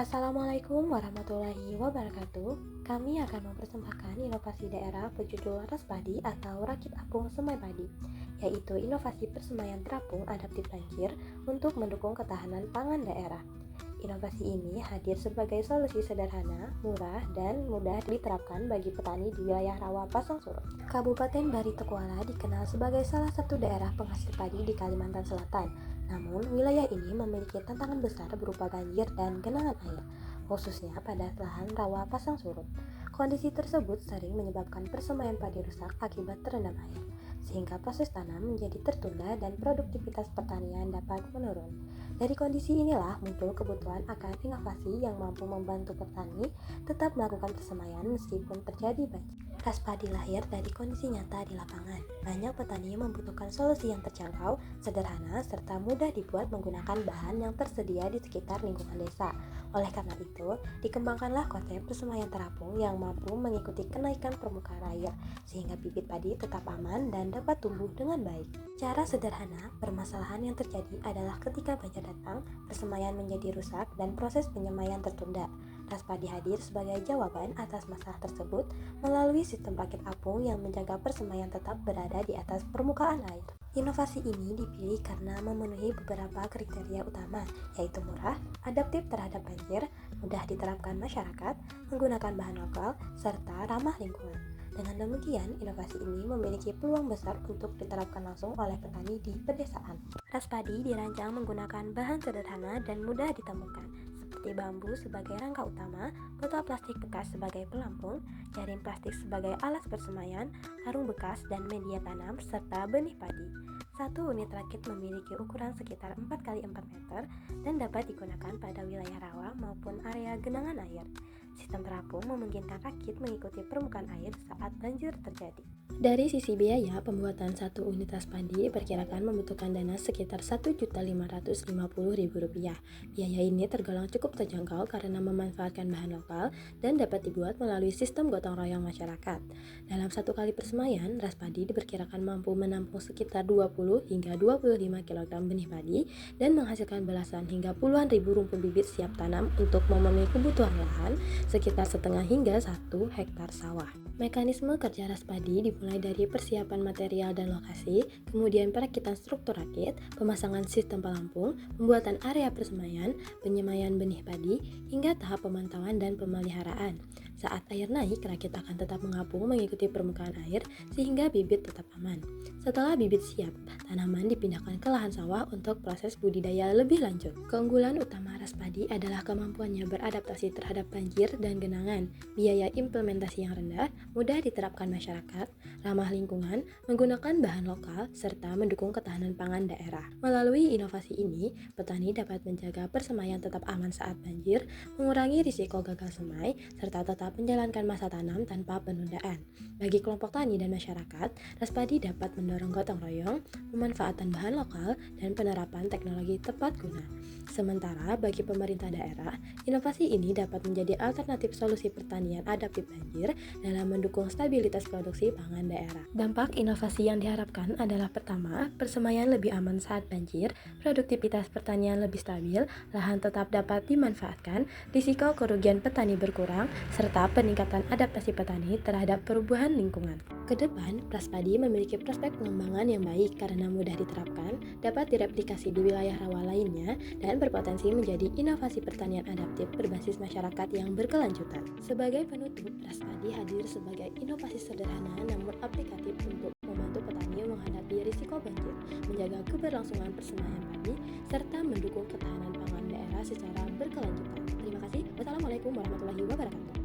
Assalamualaikum warahmatullahi wabarakatuh. Kami akan mempersembahkan inovasi daerah berjudul Raspadi atau Rakit Apung Semai Padi, yaitu inovasi persemaian terapung adaptif banjir untuk mendukung ketahanan pangan daerah. Inovasi ini hadir sebagai solusi sederhana, murah, dan mudah diterapkan bagi petani di wilayah rawa Pasang Surut. Kabupaten Baritokuala dikenal sebagai salah satu daerah penghasil padi di Kalimantan Selatan. Namun, wilayah ini memiliki tantangan besar berupa banjir dan genangan air, khususnya pada lahan rawa Pasang Surut. Kondisi tersebut sering menyebabkan persemaian padi rusak akibat terendam air, sehingga proses tanam menjadi tertunda dan produktivitas pertanian dapat menurun. Dari kondisi inilah muncul kebutuhan akan inovasi yang mampu membantu petani tetap melakukan persemaian meskipun terjadi banjir. Raspadi lahir dari kondisi nyata di lapangan. Banyak petani membutuhkan solusi yang terjangkau, sederhana, serta mudah dibuat menggunakan bahan yang tersedia di sekitar lingkungan desa. Oleh karena itu, dikembangkanlah konsep persemaian terapung yang mampu mengikuti kenaikan permukaan air, sehingga bibit padi tetap aman dan dapat tumbuh dengan baik. Cara sederhana, permasalahan yang terjadi adalah ketika banjir datang, persemaian menjadi rusak dan proses penyemaian tertunda. Raspadi hadir sebagai jawaban atas masalah tersebut melalui sistem rakit apung yang menjaga persemaian tetap berada di atas permukaan air. Inovasi ini dipilih karena memenuhi beberapa kriteria utama, yaitu murah, adaptif terhadap banjir, mudah diterapkan masyarakat, menggunakan bahan lokal, serta ramah lingkungan. Dengan demikian, inovasi ini memiliki peluang besar untuk diterapkan langsung oleh petani di pedesaan. Raspadi dirancang menggunakan bahan sederhana dan mudah ditemukan, seperti bambu sebagai rangka utama, botol plastik bekas sebagai pelampung, jaring plastik sebagai alas persemaian, karung bekas dan media tanam, serta benih padi. Satu unit rakit memiliki ukuran sekitar 4x4 meter dan dapat digunakan pada wilayah rawa maupun area genangan air. Sistem terapung memungkinkan rakit mengikuti permukaan air saat banjir terjadi. Dari sisi biaya, pembuatan satu unit Raspadi diperkirakan membutuhkan dana sekitar Rp1.550.000. Biaya ini tergolong cukup terjangkau karena memanfaatkan bahan lokal dan dapat dibuat melalui sistem gotong royong masyarakat. Dalam satu kali persemaian, Raspadi diperkirakan mampu menampung sekitar 20 hingga 25 kg benih padi dan menghasilkan belasan hingga puluhan ribu rumpun bibit siap tanam untuk memenuhi kebutuhan lahan sekitar setengah hingga 1 hektar sawah. Mekanisme kerja Raspadi dimulai dari persiapan material dan lokasi, kemudian perakitan struktur rakit, pemasangan sistem pelampung, pembuatan area persemaian, penyemaian benih padi, hingga tahap pemantauan dan pemeliharaan. Saat air naik, rakit akan tetap mengapung mengikuti permukaan air sehingga bibit tetap aman. Setelah bibit siap, tanaman dipindahkan ke lahan sawah untuk proses budidaya lebih lanjut. Keunggulan utama Raspadi adalah kemampuannya beradaptasi terhadap banjir dan genangan, biaya implementasi yang rendah, mudah diterapkan masyarakat, ramah lingkungan, menggunakan bahan lokal, serta mendukung ketahanan pangan daerah. Melalui inovasi ini, petani dapat menjaga persemaian tetap aman saat banjir, mengurangi risiko gagal semai, serta tetap menjalankan masa tanam tanpa penundaan. Bagi kelompok tani dan masyarakat, Raspadi dapat mendorong gotong royong, pemanfaatan bahan lokal, dan penerapan teknologi tepat guna. Sementara bagi pemerintah daerah, inovasi ini dapat menjadi alternatif solusi pertanian adaptif banjir dalam mendukung stabilitas produksi pangan daerah. Dampak inovasi yang diharapkan adalah pertama, persemaian lebih aman saat banjir, produktivitas pertanian lebih stabil, lahan tetap dapat dimanfaatkan, risiko kerugian petani berkurang, serta peningkatan adaptasi petani terhadap perubahan lingkungan. Kedepan, Raspadi memiliki prospek pengembangan yang baik karena mudah diterapkan, dapat direplikasi di wilayah rawa lainnya, dan berpotensi menjadi inovasi pertanian adaptif berbasis masyarakat yang berkelanjutan. Sebagai penutup, Raspadi hadir sebagai inovasi sederhana namun aplikatif untuk membantu petani menghadapi risiko banjir, menjaga keberlangsungan persemaian padi, serta mendukung ketahanan pangan daerah secara berkelanjutan. Terima kasih. Wassalamualaikum warahmatullahi wabarakatuh.